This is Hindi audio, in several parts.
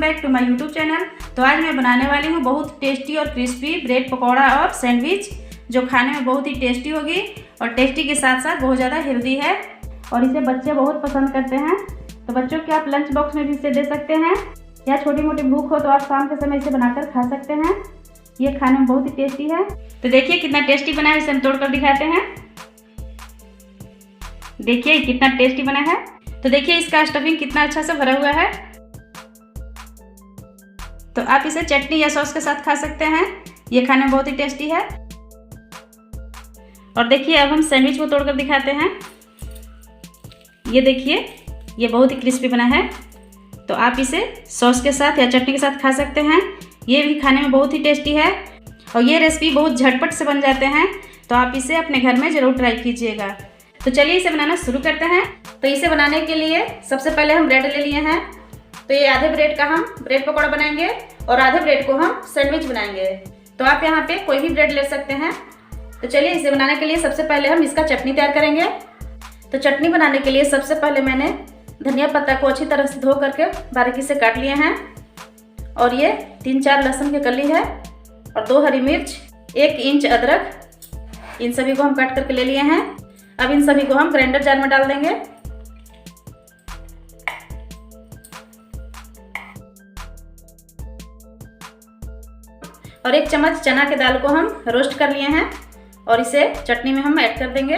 Back to my YouTube channel. तो आज मैं बनाने वाली हूँ बहुत टेस्टी और क्रिस्पी ब्रेड पकौड़ा और सैंडविच, जो खाने में बहुत ही टेस्टी होगी और टेस्टी के साथ साथ बहुत ज़्यादा हेल्दी है और इसे बच्चे बहुत पसंद करते हैं। तो बच्चों के आप लंच बॉक्स में भी इसे दे सकते हैं या छोटी मोटी भूख हो तो आप शाम के समय इसे बनाकर खा सकते हैं। ये खाने में बहुत ही टेस्टी है। तो देखिए कितना टेस्टी बना है, इसे हम तोड़कर दिखाते हैं। देखिए कितना टेस्टी बना है। तो देखिए इसका स्टफिंग कितना अच्छा से भरा हुआ है। तो आप इसे चटनी या सॉस के साथ खा सकते हैं। ये खाने में बहुत ही टेस्टी है। और देखिए अब हम सैंडविच को तोड़कर दिखाते हैं। ये देखिए ये बहुत ही क्रिस्पी बना है। तो आप इसे सॉस के साथ या चटनी के साथ खा सकते हैं। ये भी खाने में बहुत ही टेस्टी है और ये रेसिपी बहुत झटपट से बन जाते हैं। तो आप इसे अपने घर में ज़रूर ट्राई कीजिएगा। तो चलिए इसे बनाना शुरू करते हैं। तो इसे बनाने के लिए सबसे पहले हम ब्रेड ले लिए हैं। तो ये आधे ब्रेड का हम ब्रेड पकौड़ा बनाएंगे और आधे ब्रेड को हम सैंडविच बनाएंगे। तो आप यहाँ पे कोई भी ब्रेड ले सकते हैं। तो चलिए इसे बनाने के लिए सबसे पहले हम इसका चटनी तैयार करेंगे। तो चटनी बनाने के लिए सबसे पहले मैंने धनिया पत्ता को अच्छी तरह से धो करके बारीकी से काट लिए हैं और ये 3-4 लहसुन की कली है और 2 हरी मिर्च, 1 इंच अदरक, इन सभी को हम काट करके ले लिए हैं। अब इन सभी को हम ग्राइंडर जार में डाल देंगे। और 1 चम्मच चना के दाल को हम रोस्ट कर लिए हैं और इसे चटनी में हम ऐड कर देंगे।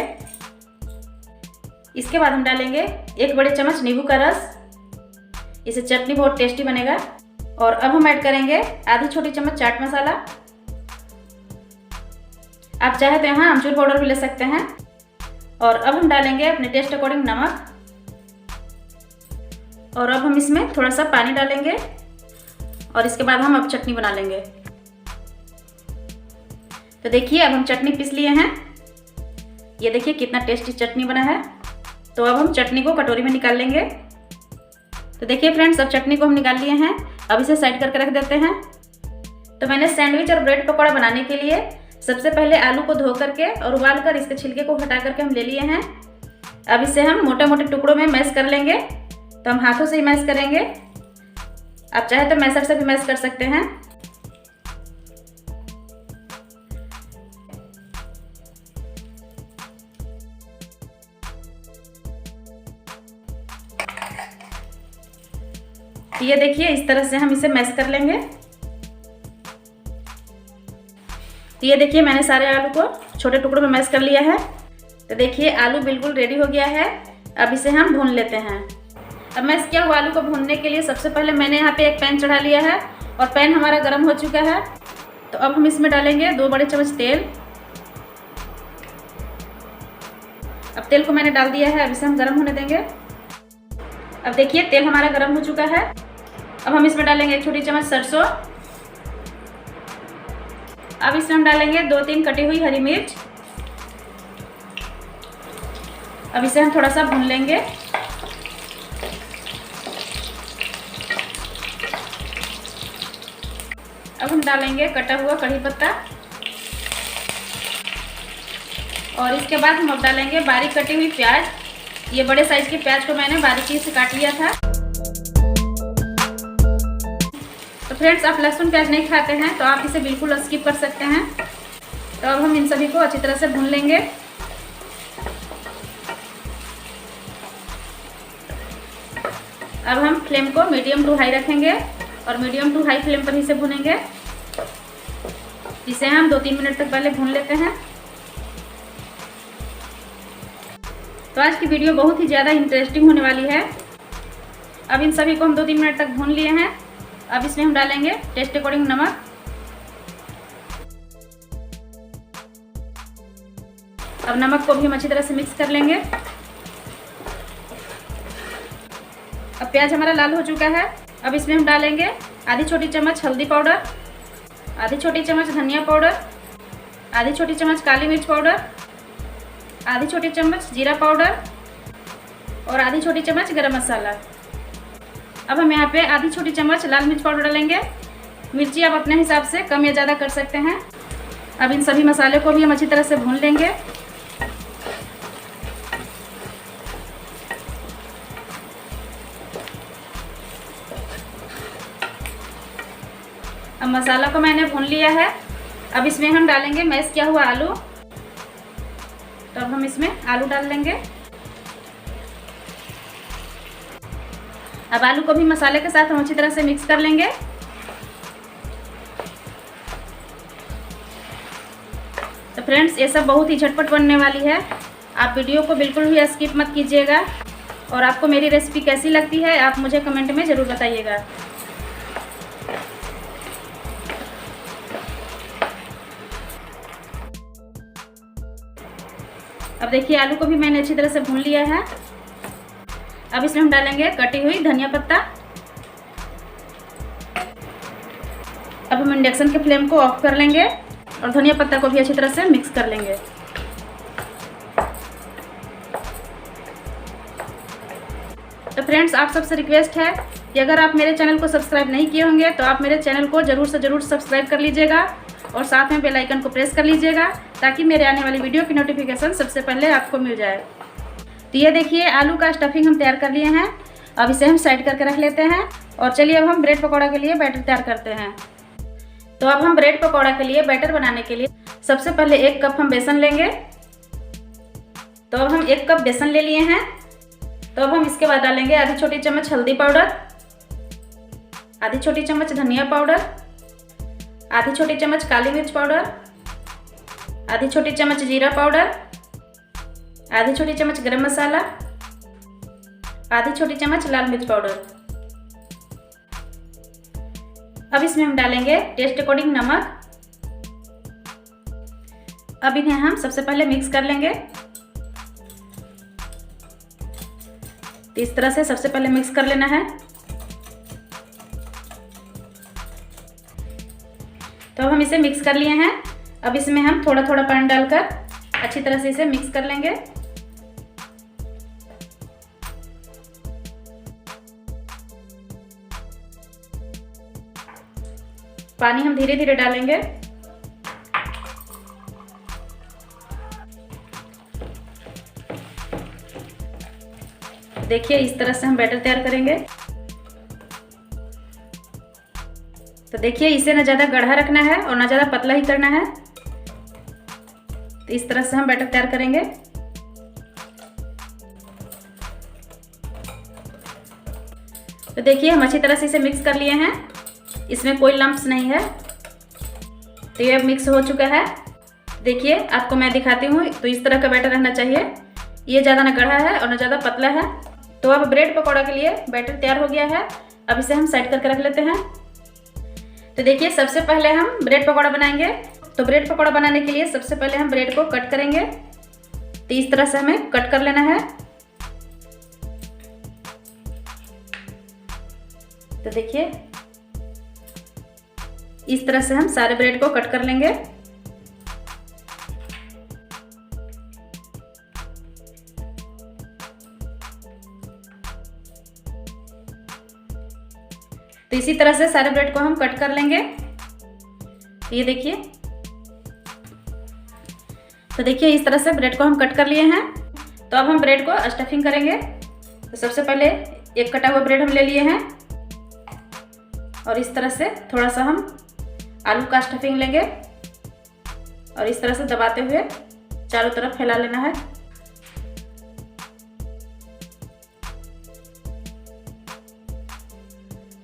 इसके बाद हम डालेंगे 1 बड़े चम्मच नींबू का रस। इससे चटनी बहुत टेस्टी बनेगा। और अब हम ऐड करेंगे आधी छोटी चम्मच चाट मसाला। आप चाहे तो यहाँ अमचूर पाउडर भी ले सकते हैं। और अब हम डालेंगे अपने टेस्ट अकॉर्डिंग नमक। और अब हम इसमें थोड़ा सा पानी डालेंगे और इसके बाद हम अब चटनी बना लेंगे। तो देखिए अब हम चटनी पीस लिए हैं। ये देखिए कितना टेस्टी चटनी बना है। तो अब हम चटनी को कटोरी में निकाल लेंगे। तो देखिए फ्रेंड्स अब चटनी को हम निकाल लिए हैं। अब इसे साइड करके रख देते हैं। तो मैंने सैंडविच और ब्रेड पकौड़ा बनाने के लिए सबसे पहले आलू को धो करके और उबाल कर इसके छिलके को हटा करके हम ले लिए हैं। अब इसे हम मोटे मोटे टुकड़ों में मैश कर लेंगे। तो हम हाथों से ही मैश करेंगे। आप चाहे तो मैशर से भी मैश कर सकते हैं। ये देखिए इस तरह से हम इसे मैश कर लेंगे। तो ये देखिए मैंने सारे आलू को छोटे टुकड़ों में मैश कर लिया है। तो देखिए आलू बिल्कुल रेडी हो गया है। अब इसे हम भून लेते हैं। अब मैश किया हुआ आलू को भूनने के लिए सबसे पहले मैंने यहाँ पे एक पैन चढ़ा लिया है और पैन हमारा गर्म हो चुका है। तो अब हम इसमें डालेंगे 2 बड़े चम्मच तेल। अब तेल को मैंने डाल दिया है। अब इसे हम गर्म होने देंगे। अब देखिए तेल हमारा गर्म हो चुका है। अब हम इसमें डालेंगे 1 छोटी चम्मच सरसों। अब इसमें हम डालेंगे 2-3 कटी हुई हरी मिर्च। अब इसे हम थोड़ा सा भून लेंगे। अब हम डालेंगे कटा हुआ कड़ी पत्ता और इसके बाद हम अब डालेंगे बारीक कटी हुई प्याज। ये बड़े साइज के प्याज को मैंने बारीकी से काट लिया था। तो फ्रेंड्स आप लहसुन प्याज नहीं खाते हैं तो आप इसे बिल्कुल स्किप कर सकते हैं। तो अब हम इन सभी को अच्छी तरह से भून लेंगे। अब हम फ्लेम को मीडियम टू हाई रखेंगे और मीडियम टू हाई फ्लेम पर ही से भूनेंगे। इसे हम 2-3 मिनट तक पहले भून लेते हैं। तो आज की वीडियो बहुत ही ज़्यादा इंटरेस्टिंग होने वाली है। अब इन सभी को हम 2-3 मिनट तक भून लिए हैं। अब इसमें हम डालेंगे टेस्ट अकॉर्डिंग नमक। अब नमक को भी हम अच्छी तरह से मिक्स कर लेंगे। अब प्याज हमारा लाल हो चुका है। अब इसमें हम डालेंगे आधी छोटी चम्मच हल्दी पाउडर, आधी छोटी चम्मच धनिया पाउडर, आधी छोटी चम्मच काली मिर्च पाउडर, आधी छोटी चम्मच जीरा पाउडर और आधी छोटी चम्मच गरम मसाला। अब हम यहाँ पे आधी छोटी चम्मच लाल मिर्च पाउडर डालेंगे। मिर्ची आप अपने हिसाब से कम या ज़्यादा कर सकते हैं। अब इन सभी मसाले को भी हम अच्छी तरह से भून लेंगे। अब मसाला को मैंने भून लिया है। अब इसमें हम डालेंगे मैश किया हुआ आलू। तो अब हम इसमें आलू डाल लेंगे। अब आलू को भी मसाले के साथ हम अच्छी तरह से मिक्स कर लेंगे। तो फ्रेंड्स, ये सब बहुत ही झटपट बनने वाली है। आप वीडियो को बिल्कुल भी स्किप मत कीजिएगा। और आपको मेरी रेसिपी कैसी लगती है आप मुझे कमेंट में ज़रूर बताइएगा। अब देखिए, आलू को भी मैंने अच्छी तरह से भून लिया है। अब इसमें हम डालेंगे कटी हुई धनिया पत्ता। अब हम इंडक्शन के फ्लेम को ऑफ कर लेंगे और धनिया पत्ता को भी अच्छी तरह से मिक्स कर लेंगे। तो फ्रेंड्स, आप सबसे रिक्वेस्ट है कि अगर आप मेरे चैनल को सब्सक्राइब नहीं किए होंगे तो आप मेरे चैनल को ज़रूर से ज़रूर सब्सक्राइब कर लीजिएगा और साथ में बेल आइकन को प्रेस कर लीजिएगा ताकि मेरे आने वाली वीडियो की नोटिफिकेशन सबसे पहले आपको मिल जाए। तो ये देखिए, आलू का स्टफिंग हम तैयार कर लिए हैं। अब इसे हम साइड करके रख लेते हैं और चलिए अब हम ब्रेड पकौड़ा के लिए बैटर तैयार करते हैं। तो अब हम ब्रेड पकौड़ा के लिए बैटर बनाने के लिए सबसे पहले 1 कप हम बेसन लेंगे। तो अब हम 1 कप बेसन ले लिए हैं। तो अब हम इसके बाद डालेंगे आधी छोटी चम्मच हल्दी पाउडर, आधी छोटी चम्मच धनिया पाउडर, आधी छोटी चम्मच काली मिर्च पाउडर, आधी छोटी चम्मच जीरा पाउडर, आधी छोटी चम्मच गरम मसाला, आधी छोटी चम्मच लाल मिर्च पाउडर। अब इसमें हम डालेंगे टेस्ट अकॉर्डिंग नमक। अब इन्हें हम सबसे पहले मिक्स कर लेंगे। तो इस तरह से सबसे पहले मिक्स कर लेना है। तो अब हम इसे मिक्स कर लिए हैं। अब इसमें हम थोड़ा थोड़ा पानी डालकर अच्छी तरह से इसे मिक्स कर लेंगे। पानी हम धीरे धीरे डालेंगे। देखिए, इस तरह से हम बैटर तैयार करेंगे। तो देखिए, इसे ना ज़्यादा गाढ़ा रखना है और ना ज़्यादा पतला ही करना है। तो इस तरह से हम बैटर तैयार करेंगे। तो देखिए, हम अच्छी तरह से इसे मिक्स कर लिए हैं। इसमें कोई लम्प्स नहीं है। तो ये अब मिक्स हो चुका है। देखिए, आपको मैं दिखाती हूँ। तो इस तरह का बैटर रहना चाहिए। ये ज़्यादा ना गाढ़ा है और ना ज़्यादा पतला है। तो अब ब्रेड पकौड़ा के लिए बैटर तैयार हो गया है। अब इसे हम साइड करके रख लेते हैं। तो देखिए, सबसे पहले हम ब्रेड पकौड़ा बनाएंगे। तो ब्रेड पकौड़ा बनाने के लिए सबसे पहले हम ब्रेड को कट करेंगे। तो इस तरह से हमें कट कर लेना है। तो देखिए, इस तरह से हम सारे ब्रेड को कट कर लेंगे। तो इसी तरह से सारे ब्रेड को हम कट कर लेंगे। ये देखिए, तो देखिए इस तरह से ब्रेड को हम कट कर लिए हैं। तो अब हम ब्रेड को स्टफिंग करेंगे। तो सबसे पहले एक कटा हुआ ब्रेड हम ले लिए हैं और इस तरह से थोड़ा सा हम आलू का स्टफिंग लेंगे और इस तरह से दबाते हुए चारों तरफ फैला लेना है।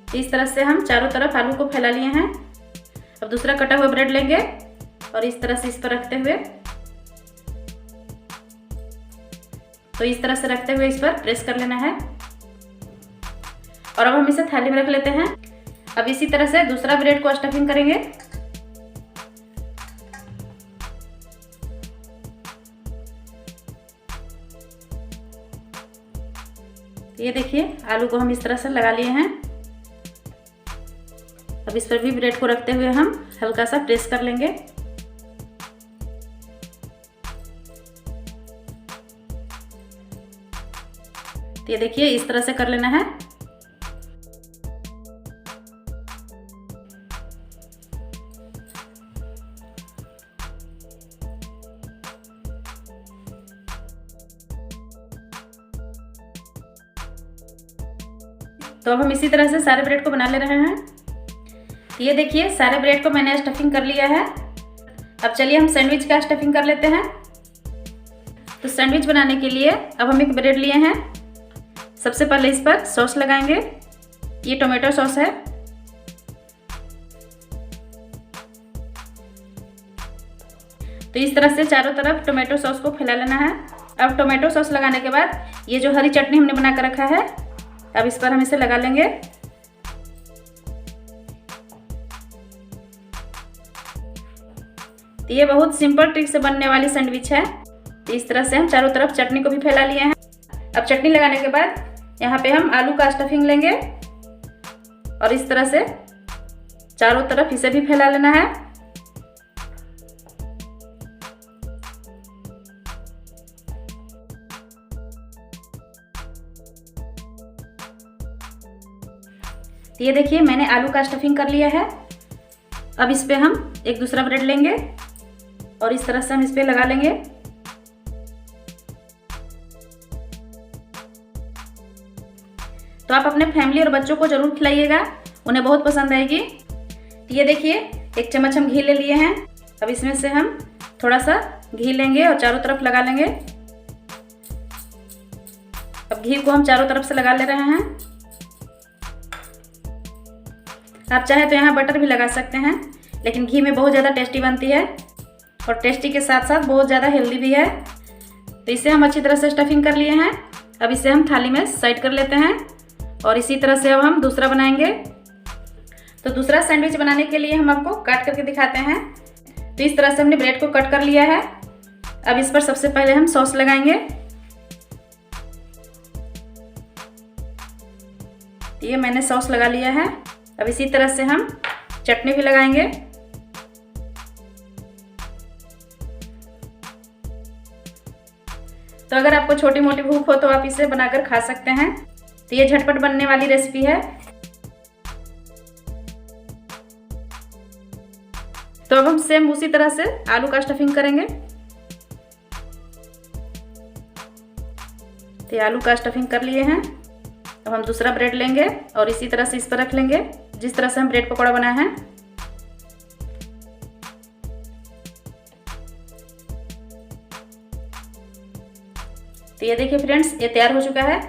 इस तरह से हम चारों तरफ आलू को फैला लिए हैं। अब दूसरा कटा हुआ ब्रेड लेंगे और इस तरह से इस पर रखते हुए, तो इस तरह से रखते हुए इस पर प्रेस कर लेना है। और अब हम इसे थाली में रख लेते हैं। अब इसी तरह से दूसरा ब्रेड को स्टफिंग करेंगे। ये देखिए, आलू को हम इस तरह से लगा लिए हैं। अब इस पर भी ब्रेड को रखते हुए हम हल्का सा प्रेस कर लेंगे। तो ये देखिए, इस तरह से कर लेना है। तो अब हम इसी तरह से सारे ब्रेड को बना ले रहे हैं। ये देखिए सारे ब्रेड को मैंने स्टफिंग कर लिया है। अब चलिए हम सैंडविच का स्टफिंग कर लेते हैं। तो सैंडविच बनाने के लिए अब हम एक ब्रेड लिए हैं। सबसे पहले इस पर सॉस लगाएंगे। ये टोमेटो सॉस है। तो इस तरह से चारों तरफ टोमेटो सॉस को फैला लेना है। अब टोमेटो सॉस लगाने के बाद ये जो हरी चटनी हमने बना कर रखा है, अब इस पर हम इसे लगा लेंगे। तो ये बहुत सिंपल ट्रिक से बनने वाली सैंडविच है। तो इस तरह से हम चारों तरफ चटनी को भी फैला लिए हैं। अब चटनी लगाने के बाद यहाँ पे हम आलू का स्टफिंग लेंगे और इस तरह से चारों तरफ इसे भी फैला लेना है। तो ये देखिए मैंने आलू का स्टफिंग कर लिया है। अब इस पे हम एक दूसरा ब्रेड लेंगे और इस तरह से हम इस पे लगा लेंगे। तो आप अपने फैमिली और बच्चों को जरूर खिलाइएगा, उन्हें बहुत पसंद आएगी। तो ये देखिए एक चम्मच हम घी ले लिए हैं। अब इसमें से हम थोड़ा सा घी लेंगे और चारों तरफ लगा लेंगे। अब घी को हम चारों तरफ से लगा ले रहे हैं। आप चाहे तो यहाँ बटर भी लगा सकते हैं, लेकिन घी में बहुत ज़्यादा टेस्टी बनती है और टेस्टी के साथ साथ बहुत ज़्यादा हेल्दी भी है। तो इसे हम अच्छी तरह से स्टफिंग कर लिए हैं। अब इसे हम थाली में साइड कर लेते हैं और इसी तरह से अब हम दूसरा बनाएंगे। तो दूसरा सैंडविच बनाने के लिए हम आपको काट करके दिखाते हैं। तो इस तरह से हमने ब्रेड को कट कर लिया है। अब इस पर सबसे पहले हम सॉस लगाएंगे। तो ये मैंने सॉस लगा लिया है। अब इसी तरह से हम चटनी भी लगाएंगे। तो अगर आपको छोटी मोटी भूख हो तो आप इसे बनाकर खा सकते हैं। तो ये झटपट बनने वाली रेसिपी है। तो अब हम सेम उसी तरह से आलू का स्टफिंग करेंगे। तो ये आलू का स्टफिंग कर लिए हैं। अब हम दूसरा ब्रेड लेंगे और इसी तरह से इस पर रख लेंगे, जिस तरह से हम ब्रेड पकौड़ा बनाए हैं। तो ये देखिए फ्रेंड्स, ये तैयार हो चुका है।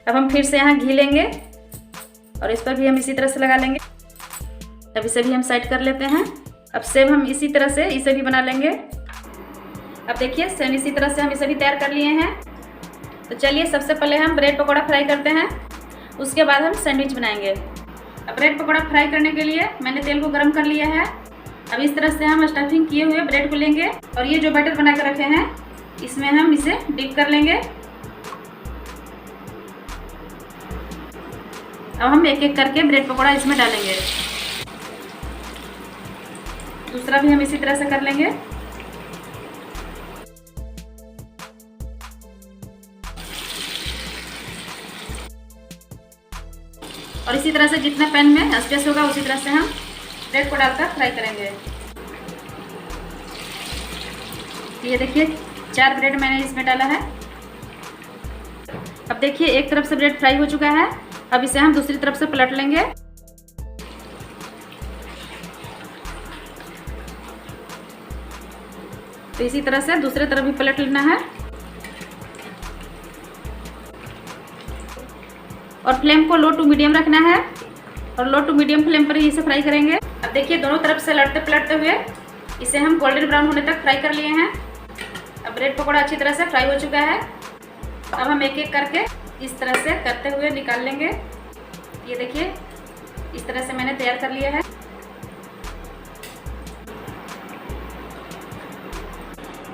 अब हम फिर से यहाँ घी लेंगे और इस पर भी हम इसी तरह से लगा लेंगे। अब इसे भी हम साइड कर लेते हैं। अब सेम हम इसी तरह से इसे भी बना लेंगे। अब देखिए सेम इसी तरह से हम इसे भी तैयार कर लिए हैं। तो चलिए सबसे पहले हम ब्रेड पकौड़ा फ्राई करते हैं, उसके बाद हम सैंडविच बनाएंगे। अब ब्रेड पकौड़ा फ्राई करने के लिए मैंने तेल को गर्म कर लिया है। अब इस तरह से हम स्टफिंग किए हुए ब्रेड को लेंगे और ये जो बैटर बना कर रखे हैं इसमें हम इसे डिप कर लेंगे। अब हम एक एक करके ब्रेड पकौड़ा इसमें डालेंगे। दूसरा भी हम इसी तरह से कर लेंगे। और इसी तरह से जितना पैन में स्पेस होगा उसी तरह से हम ब्रेड को डालकर फ्राई करेंगे। ये देखिए 4 ब्रेड मैंने इसमें डाला है। अब देखिए एक तरफ से ब्रेड फ्राई हो चुका है। अब इसे हम दूसरी तरफ से पलट लेंगे। तो इसी तरह से दूसरी तरफ भी पलट लेना है और फ्लेम को लो टू मीडियम रखना है और लो टू मीडियम फ्लेम पर ही इसे फ्राई करेंगे। अब देखिए दोनों तरफ से लड़ते पलटते हुए इसे हम गोल्डन ब्राउन होने तक फ्राई कर लिए हैं। अब ब्रेड पकौड़ा अच्छी तरह से फ्राई हो चुका है। अब हम एक एक करके इस तरह से करते हुए निकाल लेंगे। ये देखिए इस तरह से मैंने तैयार कर लिया है।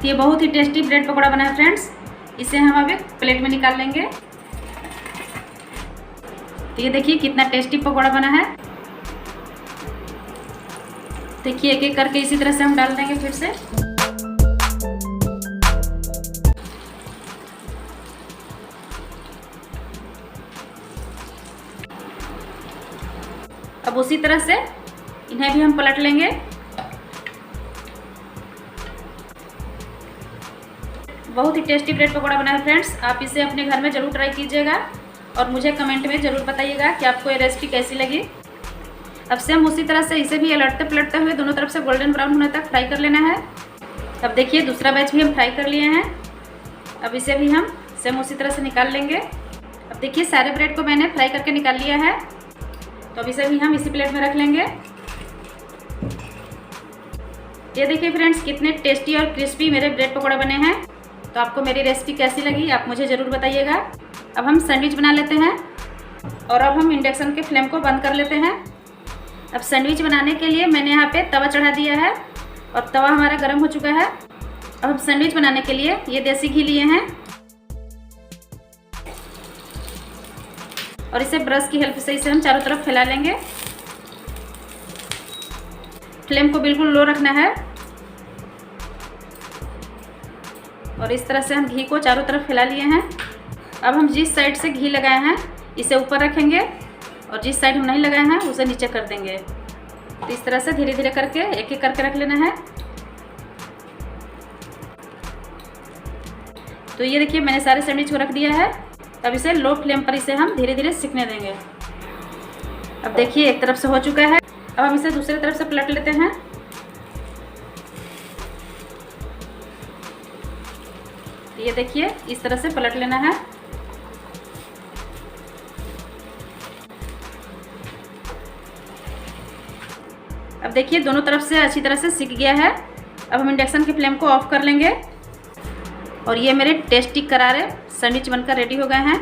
ये बहुत ही टेस्टी ब्रेड पकौड़ा बना है फ्रेंड्स। इसे हम अब एक प्लेट में निकाल लेंगे। तो ये देखिए कितना टेस्टी पकौड़ा बना है। देखिए एक एक करके इसी तरह से हम डाल देंगे फिर से। अब उसी तरह से इन्हें भी हम पलट लेंगे। बहुत ही टेस्टी ब्रेड पकौड़ा बना है फ्रेंड्स। आप इसे अपने घर में ज़रूर ट्राई कीजिएगा और मुझे कमेंट में ज़रूर बताइएगा कि आपको ये रेसिपी कैसी लगी। अब सेम उसी तरह से इसे भी अलटते पलटते हुए दोनों तरफ से गोल्डन ब्राउन होने तक फ्राई कर लेना है। अब देखिए दूसरा बैच भी हम फ्राई कर लिए हैं। अब इसे भी हम सेम उसी तरह से निकाल लेंगे। अब देखिए सारे ब्रेड को मैंने फ्राई करके निकाल लिया है। तो अब इसे भी हम इसी प्लेट में रख लेंगे। ये देखिए फ्रेंड्स कितने टेस्टी और क्रिस्पी मेरे ब्रेड पकौड़े बने हैं। तो आपको मेरी रेसिपी कैसी लगी आप मुझे ज़रूर बताइएगा। अब हम सैंडविच बना लेते हैं और अब हम इंडक्शन के फ्लेम को बंद कर लेते हैं। अब सैंडविच बनाने के लिए मैंने यहाँ पे तवा चढ़ा दिया है और तवा हमारा गर्म हो चुका है। अब हम सैंडविच बनाने के लिए ये देसी घी लिए हैं और इसे ब्रश की हेल्प से इसे हम चारों तरफ फैला लेंगे। फ्लेम को बिल्कुल लो रखना है और इस तरह से हम घी को चारों तरफ फैला लिए हैं। अब हम जिस साइड से घी लगाए हैं इसे ऊपर रखेंगे और जिस साइड हम नहीं लगाए हैं उसे नीचे कर देंगे। तो इस तरह से धीरे धीरे करके एक एक करके रख लेना है। तो ये देखिए मैंने सारे सैंडविच को रख दिया है। अब इसे लो फ्लेम पर इसे हम धीरे धीरे सिकने देंगे। अब देखिए एक तरफ से हो चुका है। अब हम इसे दूसरी तरफ से पलट लेते हैं। ये देखिए इस तरह से पलट लेना है। अब देखिए दोनों तरफ से अच्छी तरह से सिक गया है। अब हम इंडक्शन की फ्लेम को ऑफ कर लेंगे और ये मेरे टेस्टी करारे सैंडविच बनकर रेडी हो गए हैं।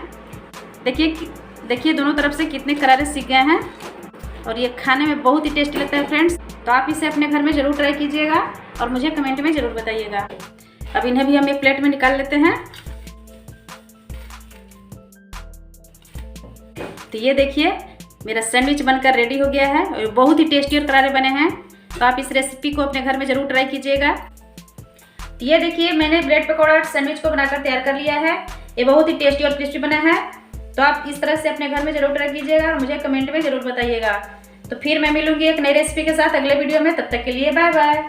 देखिए दोनों तरफ से कितने करारे सिक गए हैं और ये खाने में बहुत ही टेस्टी लगता है फ्रेंड्स। तो आप इसे अपने घर में ज़रूर ट्राई कीजिएगा और मुझे कमेंट में ज़रूर बताइएगा। अब इन्हें भी हम एक प्लेट में निकाल लेते हैं। तो ये देखिए मेरा सैंडविच बनकर रेडी हो गया है और बहुत ही टेस्टी और करारे बने हैं। तो आप इस रेसिपी को अपने घर में ज़रूर ट्राई कीजिएगा। तो ये देखिए मैंने ब्रेड पकौड़ा सैंडविच को बनाकर तैयार कर लिया है। ये बहुत ही टेस्टी और क्रिस्पी बना है। तो आप इस तरह से अपने घर में ज़रूर ट्राई कीजिएगा और मुझे कमेंट में ज़रूर बताइएगा। तो फिर मैं मिलूंगी एक नई रेसिपी के साथ अगले वीडियो में। तब तक के लिए बाय बाय।